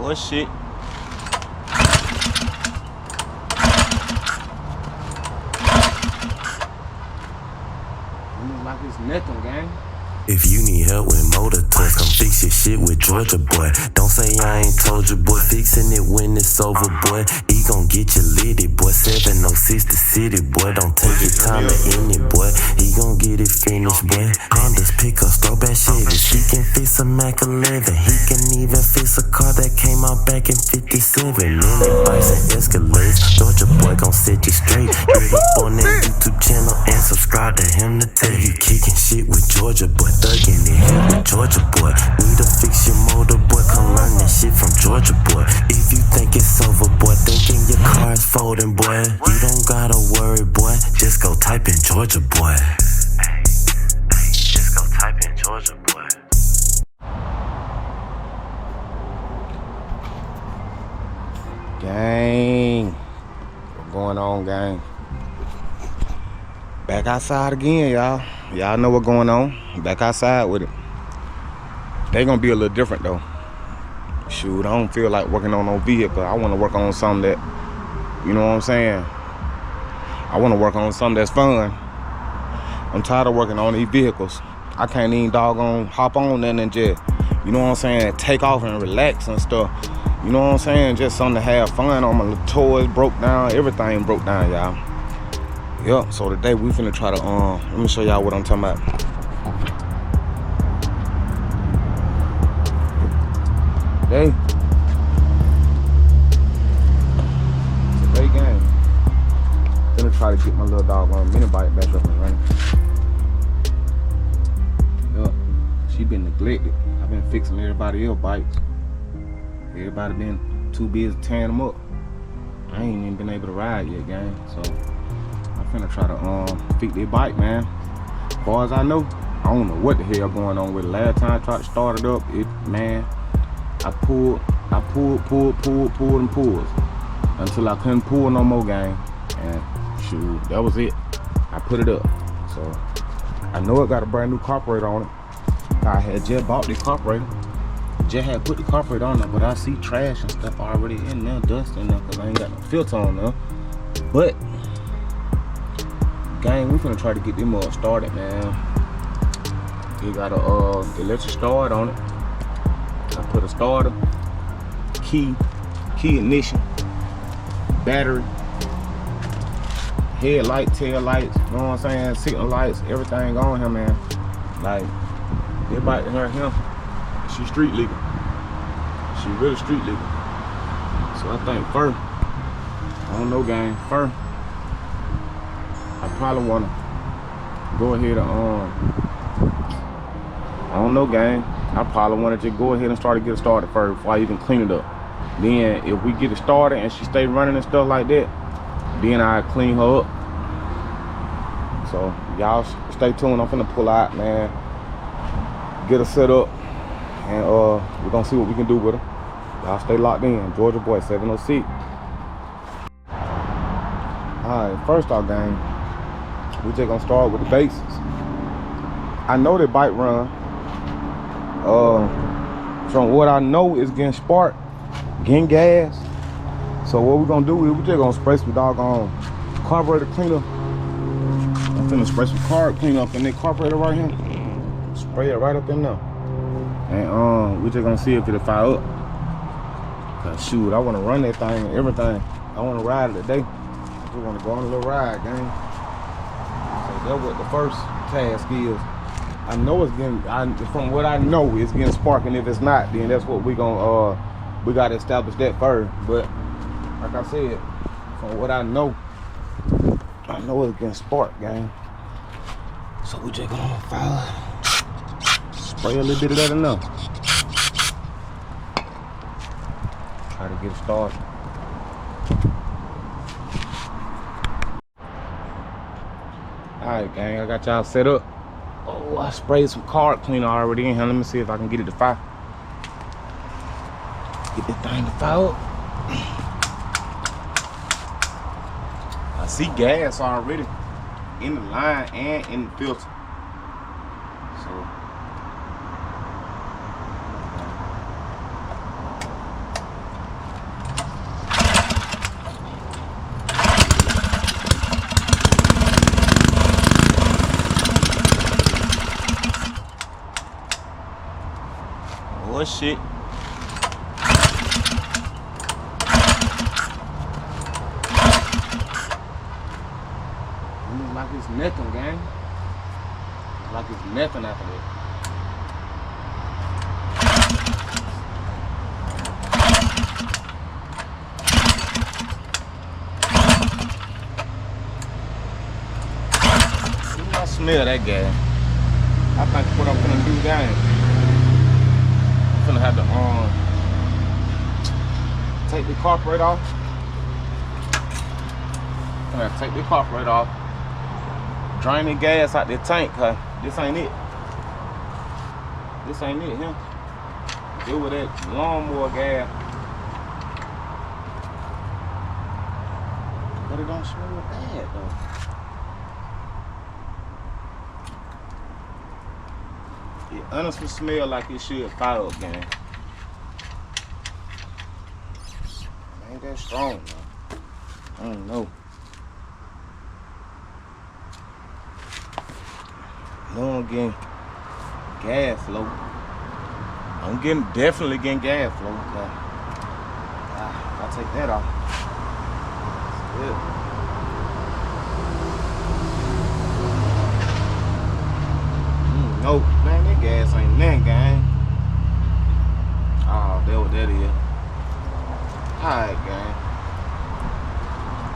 What shit? Like it's nothing, gang. If you need help with motor toys, come fix your shit with Georgia boy. Don't say I ain't told you, boy. Fixing it when it's over, boy. He gon' get you litty, boy. 706 the city, boy. Don't take your time to end it, boy. He gon' get it finished, boy. Hondas, pickups, throwback Chevys. He can fix a Mac 11. He can even fix a car that came out back in 57. Mini bikes and Escalades. Georgia boy gon' set you straight. Hit up on that YouTube channel and subscribe to him to tell you kicking shit with Georgia boy. Thuggin' it here with Georgia boy. Need to fix your motor, boy. Come learn that shit from Georgia boy. If you think it's over, boy, thinking your car is folding, boy, you don't gotta worry, boy. Just go type in Georgia boy. Hey, just go type in Georgia boy. Gang. What's going on, gang? Back outside again, y'all. Y'all know what's going on. Back outside with it. They gonna be a little different though. Shoot, I don't feel like working on no vehicle. I wanna work on something that, you know what I'm saying? I wanna work on something that's fun. I'm tired of working on these vehicles. I can't even doggone hop on nothing and just, you know what I'm saying, take off and relax and stuff. You know what I'm saying? Just something to have fun on. My little toys broke down, everything broke down, y'all. Yep, so today we finna try to, let me show y'all what I'm talking about. Today gang, finna try to get my little dog on mini bike back up and running. Yep, she been neglected. I've been fixing everybody else's bikes. Everybody been too busy tearing them up. I ain't even been able to ride yet, gang, so I'm finna try to fix their bike, man. As far as I know, I don't know what the hell going on with it. Last time I tried to start it up, man, I pulled and pulled until I couldn't pull no more, gang. And shoot, that was it. I put it up. So I know it got a brand new carburetor on it. I had just bought the carburetor. Just had put the carburetor on there, but I see trash and stuff already in there, dust in there, cause I ain't got no filter on there. But gang, we finna try to get them all started, man. You got a electric start on it. I put a starter, key ignition, battery, headlight, tail lights, you know what I'm saying, signal lights, everything on here, man. Like, everybody heard him. She street legal. She really street legal. So I think first, I don't know, gang, first, I probably wanna go ahead and I don't know, gang. I probably wanna just go ahead and start to get it started first before I even clean it up. Then if we get it started and she stay running and stuff like that, then I clean her up. So y'all stay tuned. I'm finna pull out, man. Get her set up. And we're gonna see what we can do with her. Y'all stay locked in. Georgia boy 706. Alright, first off, gang, we just gonna start with the basics. I know that bike run. From what I know is getting spark, getting gas. So what we're gonna do is we're just gonna spray some doggone carburetor cleaner. I'm finna spray some carb cleaner up in that carburetor right here. Spray it right up in there. And we're just gonna see if it'll fire up. Cause shoot, I wanna run that thing and everything. I wanna ride it today. I just wanna go on a little ride, gang. So that's what the first task is. I know it's getting, from what I know, it's getting spark, and if it's not, then that's what we gonna, we gotta establish that first. But like I said, from what I know it's getting spark, gang. So we just gonna fire. Spray a little bit of that enough. Try to get it started. Alright, gang, I got y'all set up. Oh, I sprayed some carb cleaner already in here. Let me see if I can get it to fire. Get this thing to fire up. I see gas already in the line and in the filter. So What shit? Like it's nothing, gang. Like it's nothing after that. I smell that gas. I think what I'm finna do, gang, I'm finna have to take the carburetor off. I'm gonna take the carburetor off. Drain the gas out the tank, cause this ain't it. This ain't it, huh? Deal with that lawnmower gas. But it don't smell bad though. It honestly smell like it should fire up, gang. Ain't that strong, man. I don't know. No, I'm getting gas flow. I'm definitely getting gas flow. I'll take that off. That's good. No, man, that gas ain't nothing, gang. Oh, that's what that is. Alright, gang.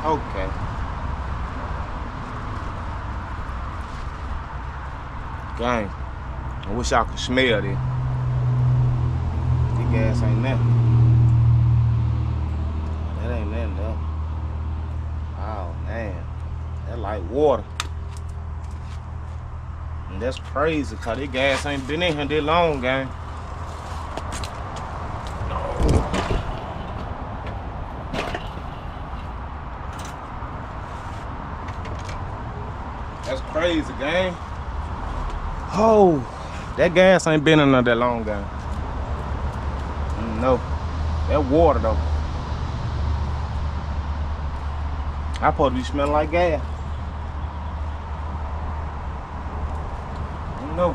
Okay. Gang, I wish y'all could smell this. This gas ain't nothing. That ain't nothing though. Oh man, that like water. And that's crazy, cause this gas ain't been in here that long, gang. That's crazy, gang. Oh, that gas ain't been in there that long, gang. No, that water though. I supposed to be smelling like gas. No.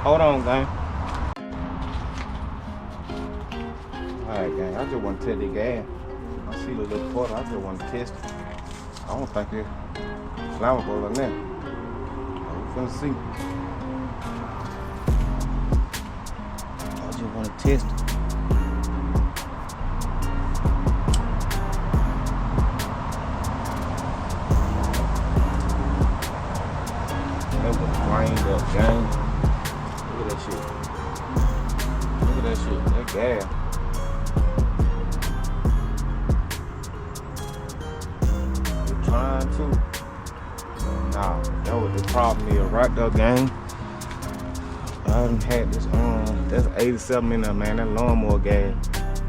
Hold on, gang. Alright, gang. I just want to test the gas. I see the little quarter. I just want to test it. I don't think it's flammable in there. We're finna see. I just want to test it. That was drained up, gang. Look at that shit. Look at that shit. That gas. You're trying to. Nah, that was the problem here right there, gang. I done had this that's 87 in there, man. That lawnmower gas.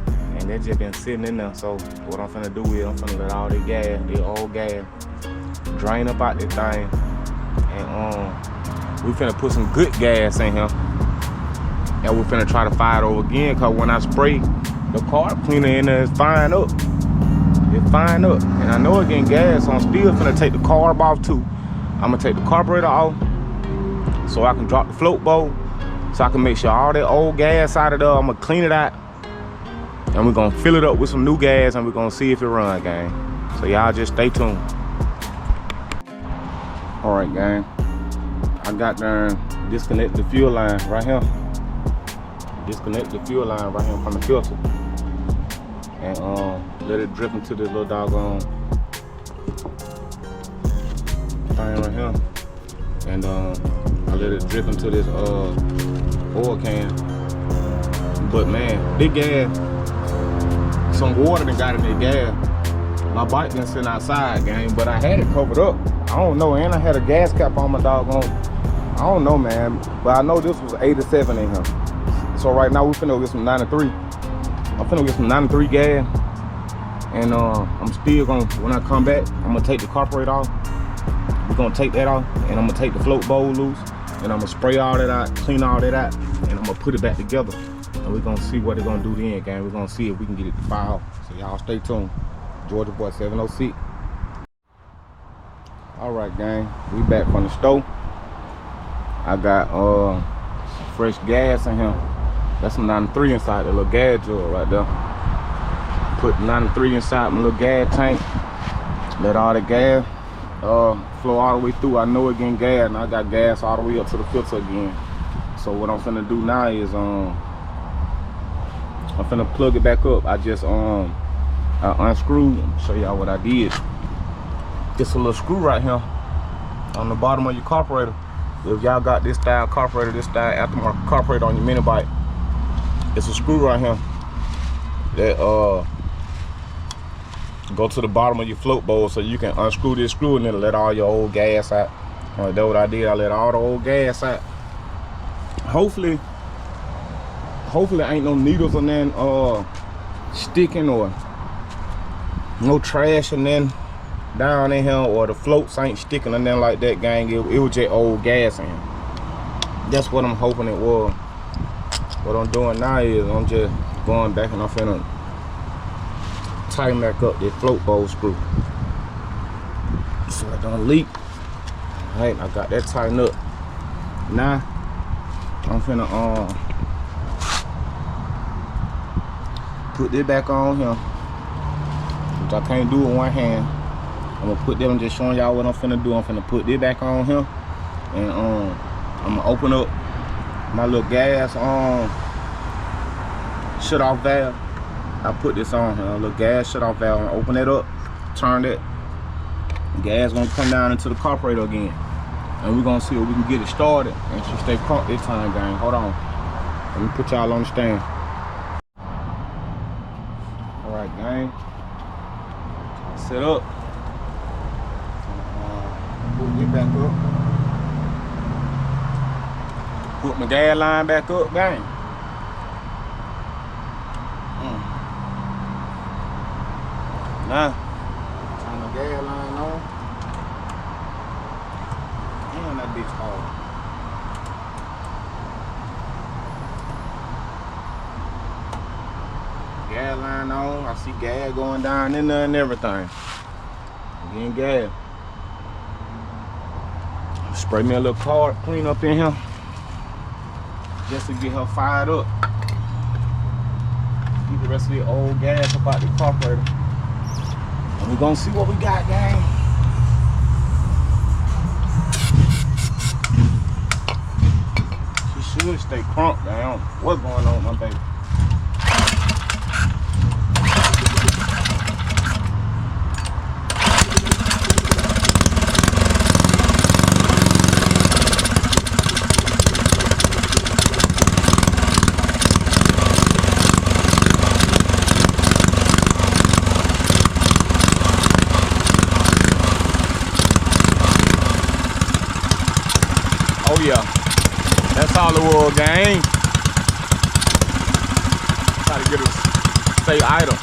And that just been sitting in there. So what I'm finna do is I'm finna let all that gas, the old gas, drain up out this thing. And we finna put some good gas in here. And we finna try to fire it over again, cause when I spray the carb cleaner in there, it's firing up. It's firing up. And I know it's getting gas, so I'm still finna take the carb off too. I'm gonna take the carburetor off so I can drop the float bowl, so I can make sure all that old gas out of there, I'm gonna clean it out. And we're gonna fill it up with some new gas and we're gonna see if it runs, gang. So y'all just stay tuned. All right, gang. I got there, disconnect the fuel line right here. Disconnect the fuel line right here from the filter. And let it drip into this little doggone thing right here. And I let it drip into this oil can. But man, big gas. Some water done got in the gas. My bike been sitting outside, gang, but I had it covered up. I don't know, and I had a gas cap on my doggone. I don't know, man, but I know this was 87 in here. So right now we finna get some 93. I'm finna get some 93 gas, and I'm still gonna, when I come back, I'm gonna take the carburetor off. We're gonna take that off, and I'm gonna take the float bowl loose, and I'm gonna spray all that out, clean all that out, and I'm gonna put it back together. And we're gonna see what they're gonna do then, gang. We're gonna see if we can get it to fire off. So y'all stay tuned. Georgia Boy 706. All right, gang. We back from the store. I got fresh gas in here. That's some 93 inside the little gas jug right there. Put 93 inside my little gas tank. Let all the gas flow all the way through. I know it getting gas, and I got gas all the way up to the filter again. So what I'm finna do now is I'm finna plug it back up. I just I unscrewed. Show y'all what I did. Just a little screw right here on the bottom of your carburetor. If y'all got this style carburetor, this style aftermarket carburetor on your mini bike, it's a screw right here that go to the bottom of your float bowl, so you can unscrew this screw and it'll let all your old gas out. That's what I did. I let all the old gas out. Hopefully ain't no needles and then sticking or no trash and then down in here, or the floats ain't sticking and then like that, gang. It was just old gas in here. That's what I'm hoping it was. What I'm doing now is I'm just going back and I'm finna tighten back up this float bowl screw so it don't leak. Alright, I got that tightened up. Now I'm finna put this back on here, which I can't do with one hand. I'm gonna put them, just showing y'all what I'm finna do. I'm finna put this back on here, and I'm gonna open up my little gas shut off valve. I put this on here, a little gas shut off valve, and open it up, turn it. Gas gonna come down into the carburetor again, and we're gonna see if we can get it started. And she stay crunk this time, gang. Hold on, let me put y'all on the stand. All right, gang, set up. Put it back up. Put my gas line back up, gang. Now, turn the gas line on. Damn, that bitch hard. Gas line on. I see gas going down in there and everything. Getting gas. Spray me a little card clean up in here just to get her fired up. Get the rest of the old gas up out the carburetor. And we're gonna see what we got, gang. She should stay crunk down. What's going on, my baby? Oh yeah, that's all it was, gang. Try to get her to stay idle.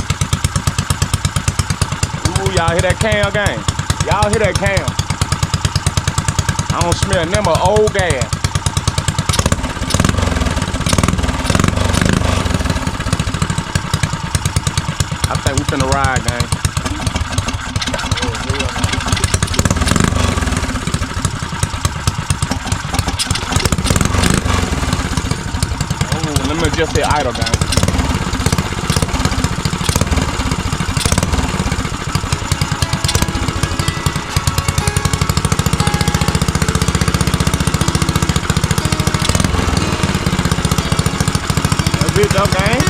Ooh, y'all hear that cam, gang? Y'all hear that cam? I don't smell nothing but old gas. I think we finna ride, gang. Let me just say idle, guys. That's it, though, gang.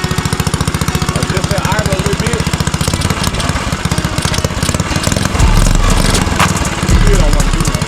Let's just say idle a little bit. Still don't want to do that.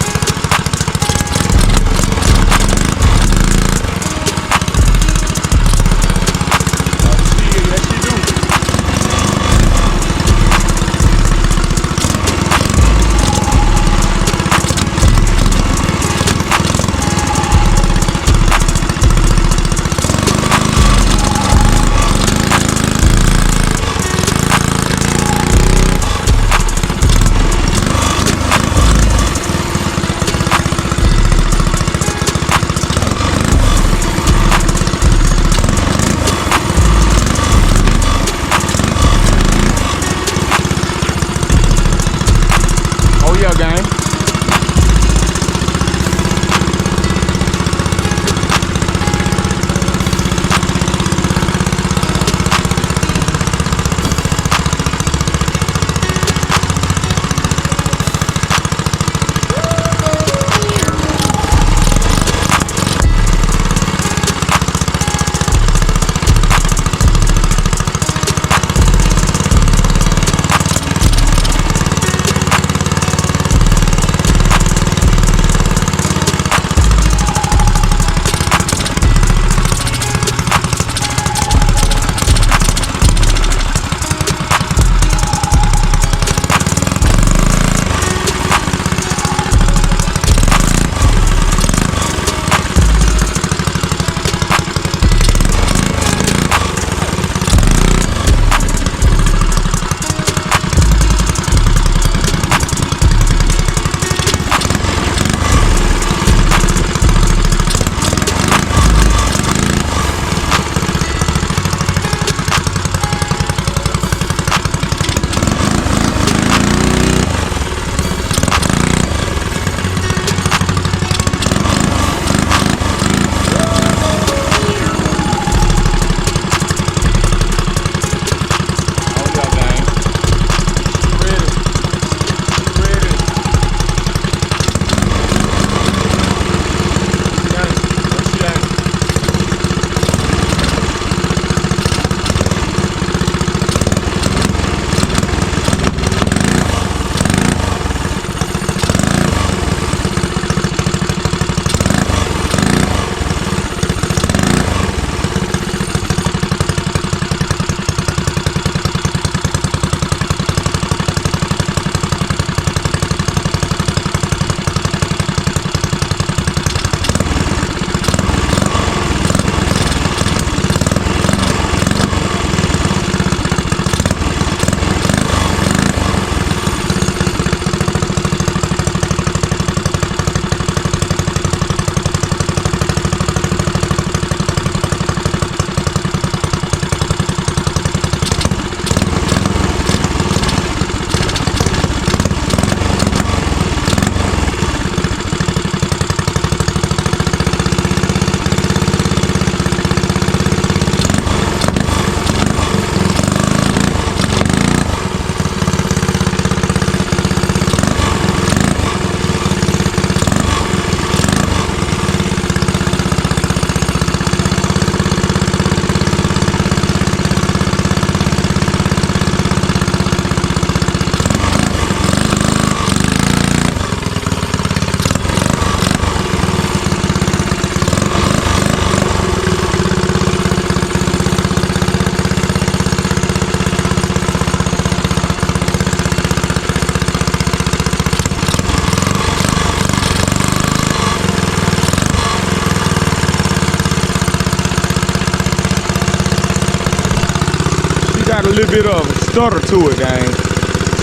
bit of a stutter to it, gang.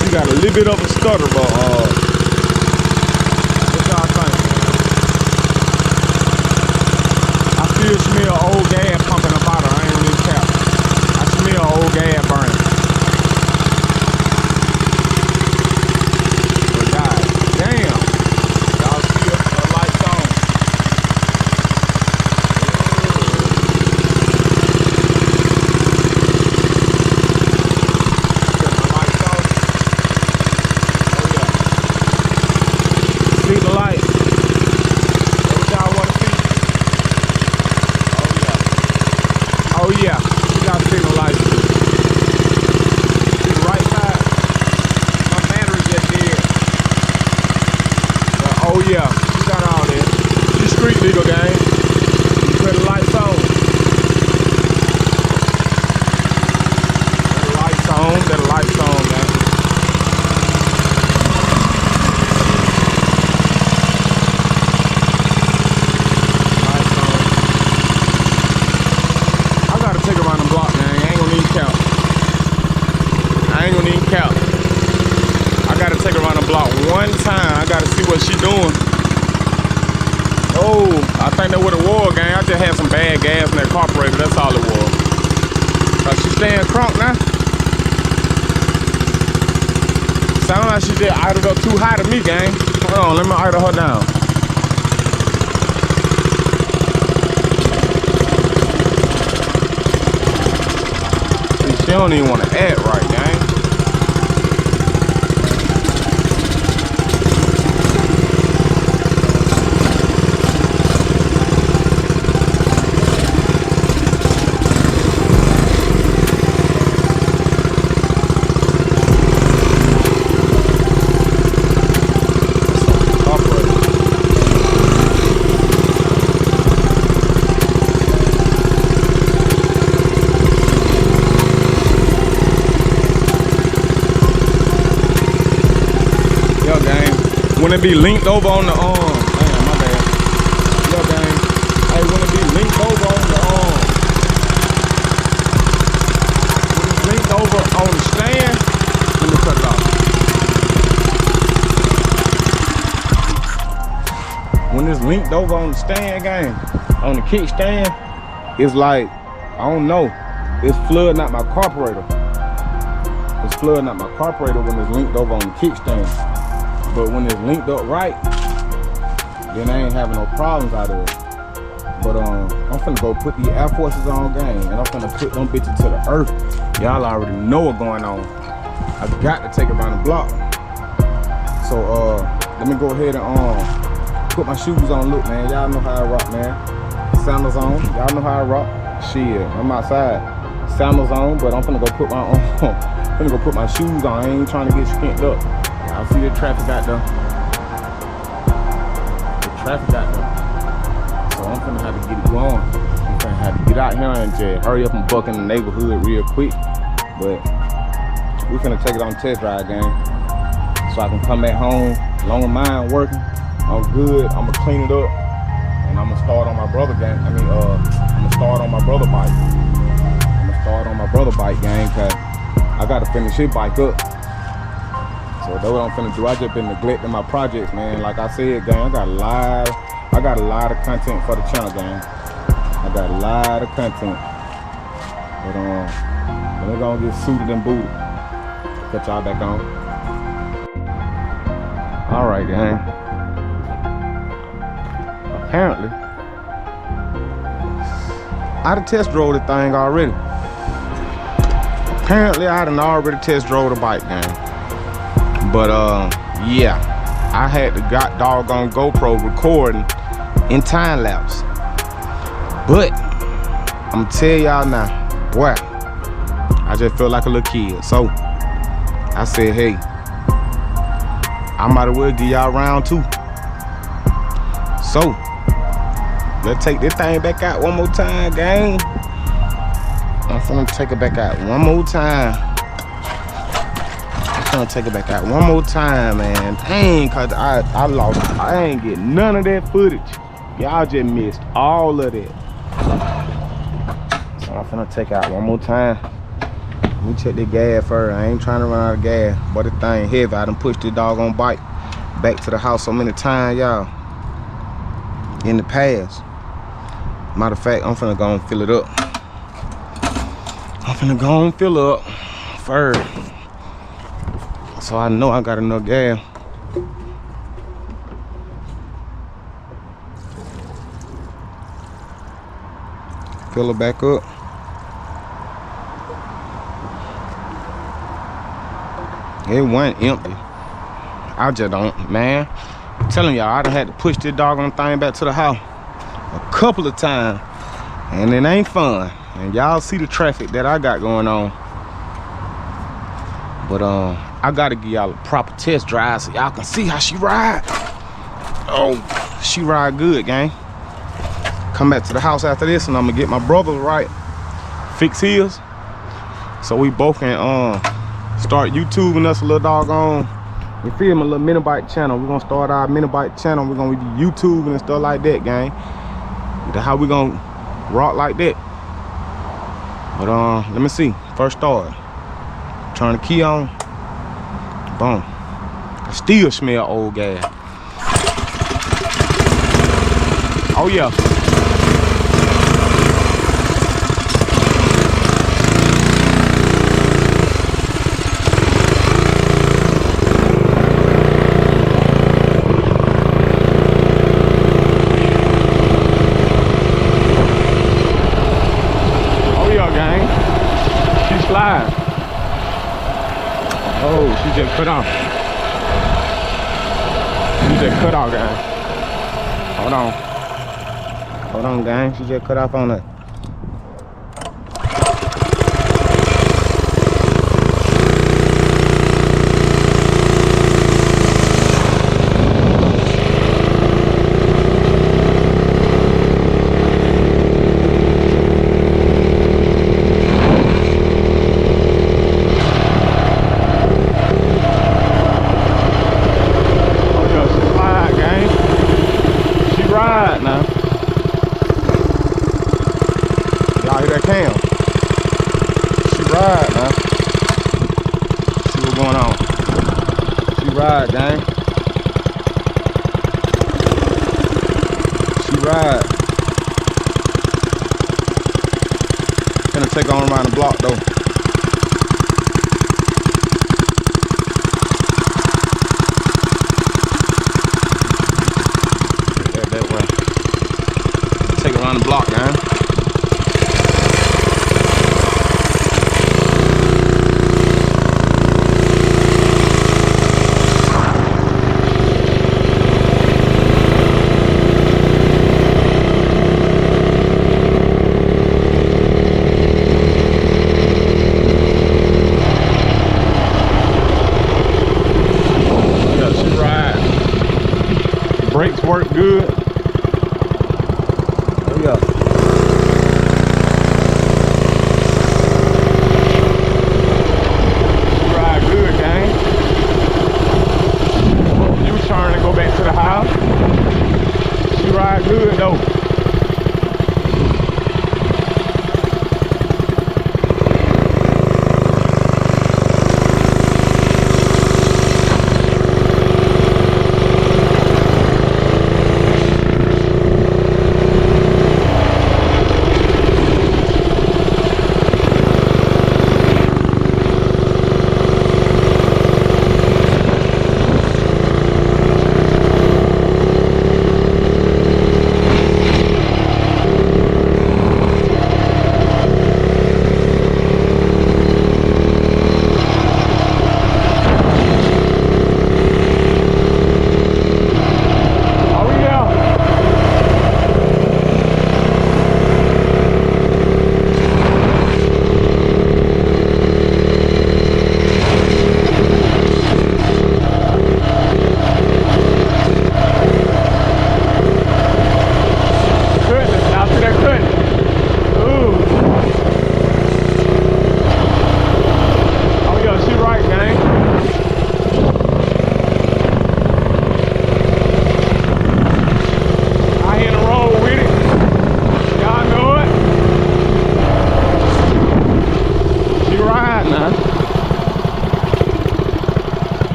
She got a little bit of a stutter, but what y'all think? I still smell old gas pumping up out of her. I ain't gonna even cap. I smell old gas burning. But god damn, y'all see the lights on. See the light. What y'all want to see? Oh yeah. You got signal lights. See the right side? My battery just dead. But, oh yeah. You got all that. You street legal, gang. You put the lights on. Let the lights on. Let the lights on, man. Take around the block, man. I ain't gonna need count. I ain't gonna need count. I gotta take around the block one time. I gotta see what she doing. Oh, I think that what it was, gang. I just had some bad gas in that carburetor. That's all it was. She staying crunk now. Sound like she just idled up too high to me, gang. Hold on, let me idle her down. She don't even want to act right, gang. When it be linked over on the damn, my bad. Yo, gang. Hey, when it be linked over on the when it's linked over on the stand, let me cut it off. When it's linked over on the stand, gang, on the kickstand, it's like, I don't know, it's flooding out my carburetor. It's flooding out my carburetor when it's linked over on the kickstand. But when it's linked up right, then I ain't having no problems out of it. But I'm finna go put the Air Forces on, gang, and I'm finna put them bitches to the earth. Y'all already know what's going on. I got to take it around the block. So let me go ahead and put my shoes on. Look, man, y'all know how I rock, man. Sandals on, y'all know how I rock. Shit, I'm outside. Sandals on, but I'm finna go put my finna go put my shoes on. I ain't trying to get skint up. I see the traffic out there. The traffic out there. So I'm finna have to get it going. I'm finna have to get out here and just hurry up and buck in the neighborhood real quick. But we finna take it on test ride, gang. So I can come back home, long as mine working. I'm good. I'ma clean it up, and I'ma start on my brother gang. I'ma start on my brother bike. I'ma start on my brother bike, gang, cause I gotta finish his bike up. So that's what I'm finna do. I just been neglecting my projects, man. Like I said, gang, I got a lot of content for the channel, gang. I got a lot of content. But we're gonna get suited and booted. Put y'all back on. All right, gang. Apparently, I done test drove the thing already. Apparently, I done already test drove the bike, gang. But yeah, I had the doggone GoPro recording in time lapse. But I'm gonna tell y'all now, boy, I just feel like a little kid. So I said, hey, I might as well give y'all round 2. So let's take this thing back out one more time, gang. I'm finna take it back out one more time. Take it back out one more time, man. Dang, cause I ain't get none of that footage. Y'all just missed all of that. So I'm finna take out one more time. me check the gas first. I ain't trying to run out of gas. But the thing heavy. I done pushed this doggone bike back to the house so many times, y'all, in the past. Matter of fact, I'm finna go and fill it up. I'm finna go and fill up first, so I know I got enough gas. Fill it back up. It wasn't empty. I just don't, man. I'm telling y'all, I done had to push this doggone thing back to the house a couple of times, and it ain't fun. And y'all see the traffic that I got going on. But I gotta give y'all a proper test drive so y'all can see how she ride. Oh, she ride good, gang. Come back to the house after this, and I'm gonna get my brother right, fix his, so we both can start YouTubing us a little doggone. You feel me? A little mini bike channel. We're gonna start our mini bike channel. We're gonna be YouTubing and stuff like that, gang. That's how we gonna rock like that. But let me see. First start. Turn the key on. Boom. I still smell old gas. Oh yeah. Oh, she just cut off. She just cut off, gang. Hold on. Hold on, gang. She just cut off on us. Ride, gang. She ride. Gonna take on around the block though. That way. Take around the block, gang. Brakes work good. Oh yeah. She ride good, gang. You trying to go back to the house. She ride good though.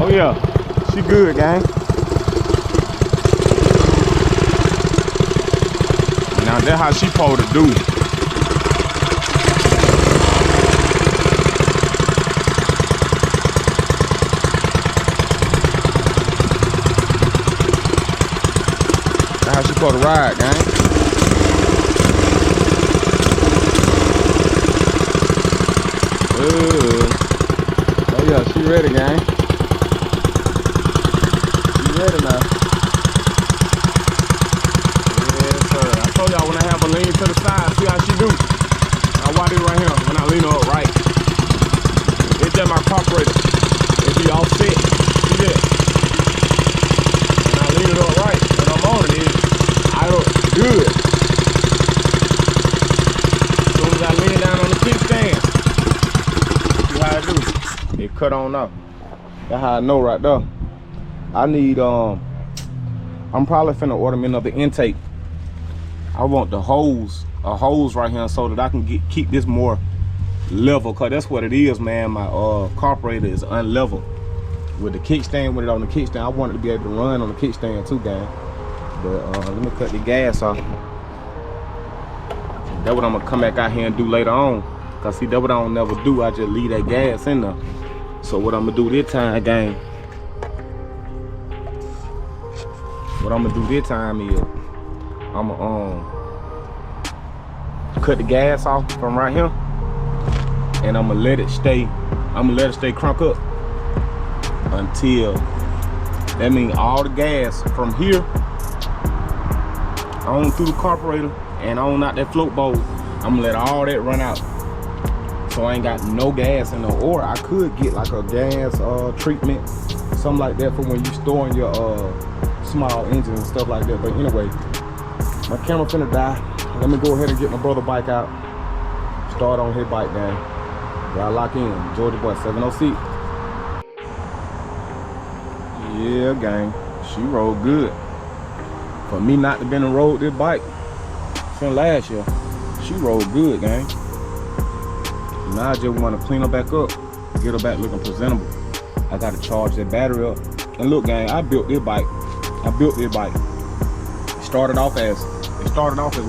Oh yeah, she good, gang. Now that's how she supposed to do. That's how she supposed to ride, gang. Oh yeah, she ready, gang. She ready now. Yes, sir. I told y'all when I have her lean to the side, see how she do. I watch it right here when I lean her up right. It's just my carburetor. It be all set. See that? When I lean it up right, when I'm on it, I look good. As soon as I lean down on the kickstand, see how I do. It cut on up. That's how I know right there. I need I'm probably finna order me another intake. I want a hose right here so that I can keep this more level, cause that's what it is, man. My carburetor is unlevel. With the kickstand, with it on the kickstand, I want it to be able to run on the kickstand too, gang. But let me cut the gas off. That's what I'm gonna come back out here and do later on. Cause see, that's what I don't never do. I just leave that gas in there. So what I'm gonna do this time, gang. What I'm gonna do this time is I'm gonna cut the gas off from right here, and I'm gonna let it stay. I'm gonna let it stay crunk up until that means all the gas from here on through the carburetor and on out that float bowl. I'm gonna let all that run out, so I ain't got no gas in there. Or I could get like a gas treatment, something like that, for when you storing your small engines and stuff like that. But anyway, my camera finna die. Let me go ahead and get my brother bike out, start on his bike, gang. Y'all lock in. Georgia boy 706. Yeah, gang, she rode good. For me not to been and rode this bike since last year, she rode good, gang. Now I just want to clean her back up, get her back looking presentable. I got to charge that battery up. And look, gang, I built this bike. It started off as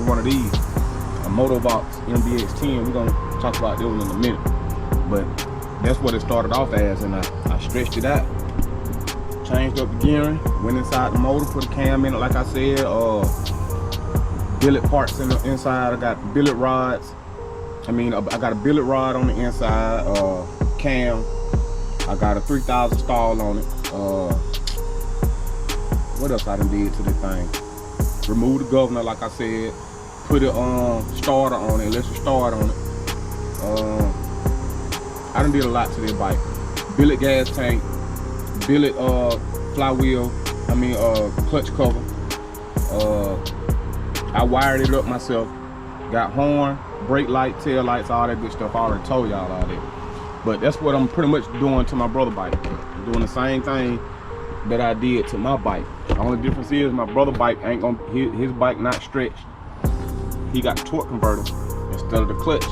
one of these, a motovox MBX 10. We're gonna talk about this one in a minute, but that's what it started off as, and I stretched it out, changed up the gearing, went inside the motor, put a cam in it, like I said, billet parts in the inside. I got billet rods. I got a billet rod on the inside, cam. I got a 3000 stall on it. What else I done did to this thing? Remove the governor, like I said. Put a starter on it, electric start on it. I done did a lot to this bike. Billet gas tank, billet flywheel, clutch cover. I wired it up myself. Got horn, brake light, tail lights, all that good stuff. I already told y'all all that. But that's what I'm pretty much doing to my brother bike. I'm doing the same thing that I did to my bike. The only difference is my brother bike ain't gonna, his bike not stretched. He got the torque converter instead of the clutch.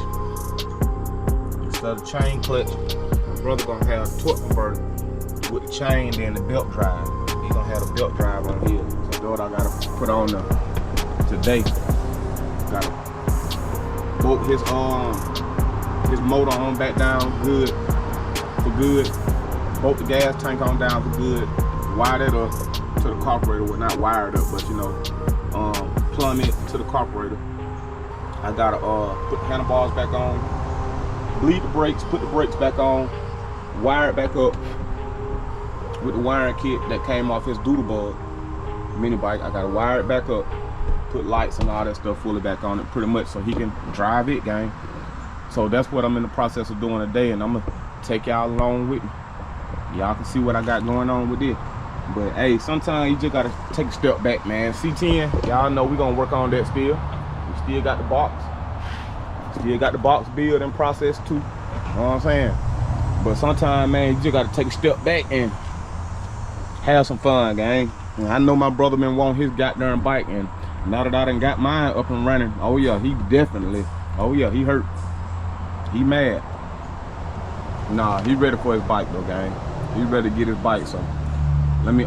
Instead of the chain clutch, my brother gonna have the torque converter with the chain and the belt drive. He gonna have the belt drive on here. So that's what I gotta put on today. Gotta bolt his motor on back down good for good. Bolt the gas tank on down for good. Wire that up to the carburetor. Well, not wired up, but you know, plumb it to the carburetor. I gotta put the handlebars back on, bleed the brakes, put the brakes back on, wire it back up with the wiring kit that came off his Doodlebug mini bike. I gotta wire it back up, put lights and all that stuff fully back on it, pretty much, so he can drive it, gang. So that's what I'm in the process of doing today, and I'm gonna take y'all along with me. Y'all can see what I got going on with this. But hey, sometimes you just gotta take a step back, man. C10, y'all know we gonna work on that still. We still got the box. Still got the box build in process too. You know what I'm saying? But sometimes, man, you just gotta take a step back and have some fun, gang. And I know my brother been wanting his goddamn bike, and now that I done got mine up and running, oh yeah, he definitely, oh yeah, he hurt. He mad. Nah, he ready for his bike though, gang. He ready to get his bike. So let me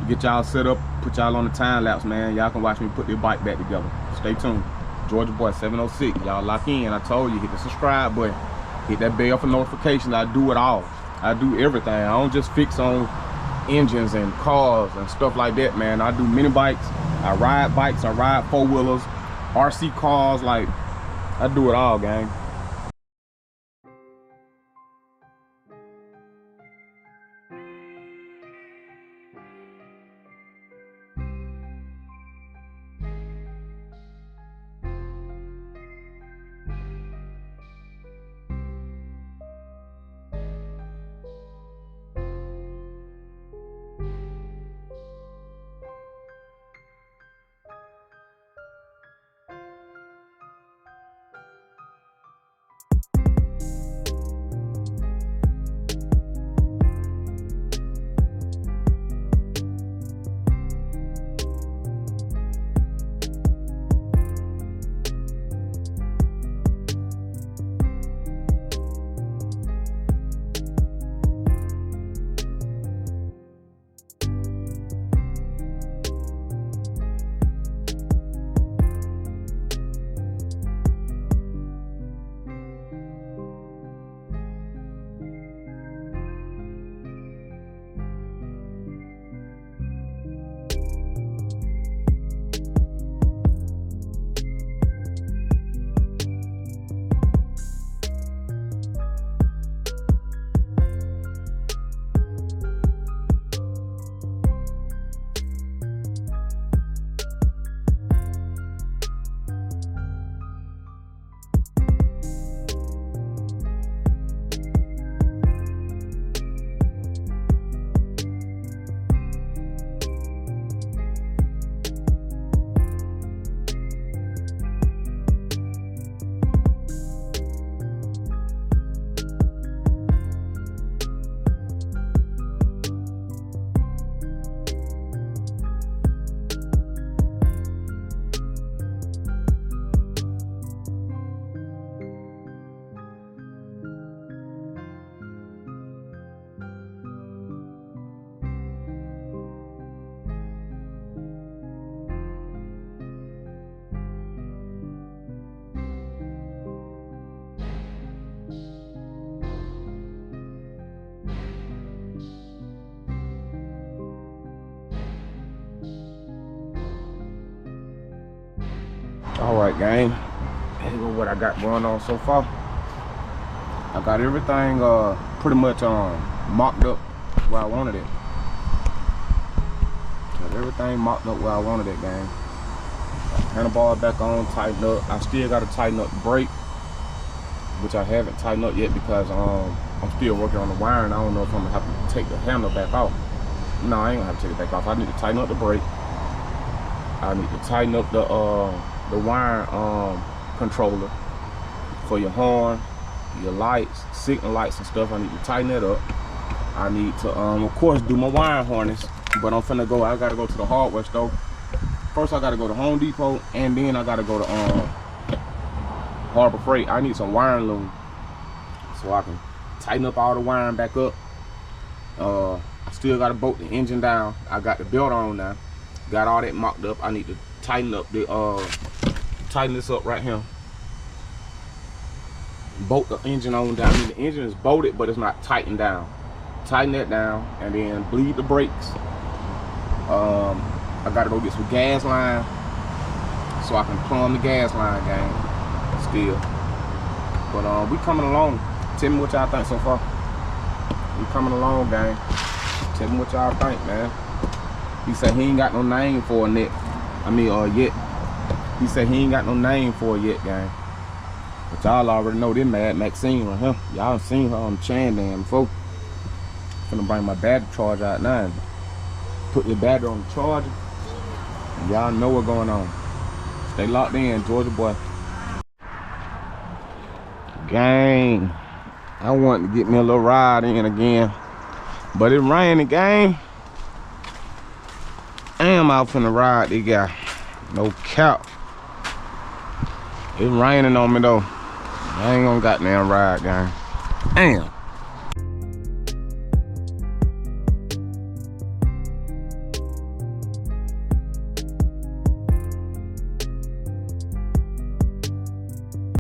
get y'all set up, put y'all on the time lapse, man. Y'all can watch me put this bike back together. Stay tuned. Georgia Boy 706. Y'all lock in. I told you, hit the subscribe button, hit that bell for notifications. I do it all. I do everything. I don't just fix on engines and cars and stuff like that, man. I do mini bikes, I ride bikes, I ride four-wheelers, RC cars, like I do it all, gang. All right, gang, here go what I got going on so far. I got everything pretty much mocked up where I wanted it. Got everything mocked up where I wanted it, gang. Handlebar back on, tighten up. I still got to tighten up the brake, which I haven't tightened up yet because I'm still working on the wiring. I don't know if I'm gonna have to take the handle back off. No, I ain't gonna have to take it back off. I need to tighten up the brake. I need to tighten up the wiring controller for your horn, your lights, signal lights and stuff. I need to tighten that up. I need to of course do my wiring harness, but I'm finna go, I gotta go to the hardware store. First I gotta go to Home Depot, and then I gotta go to Harbor Freight. I need some wiring loom so I can tighten up all the wiring back up. I still gotta bolt the engine down. I got the belt on now. Got all that mocked up. I need to tighten up the tighten this up right here. Bolt the engine on down. I mean, the engine is bolted, but it's not tightened down. Tighten that down, and then bleed the brakes. I gotta go get some gas line so I can plumb the gas line, gang. Still, but we coming along. Tell me what y'all think so far. We coming along, gang. Tell me what y'all think, man. He said he ain't got no name for it yet. Yet. He said he ain't got no name for it yet, gang. But y'all already know this Mad Maxine right here. Y'all seen her on the Chan Dam before. Finna bring my battery charger out now and put the battery on the charger. And y'all know what's going on. Stay locked in, Georgia Boy. Gang, I want to get me a little ride in again, but it's raining, gang. I am out finna ride this guy. No cap. It's raining on me though. I ain't gonna goddamn ride, gang. Damn.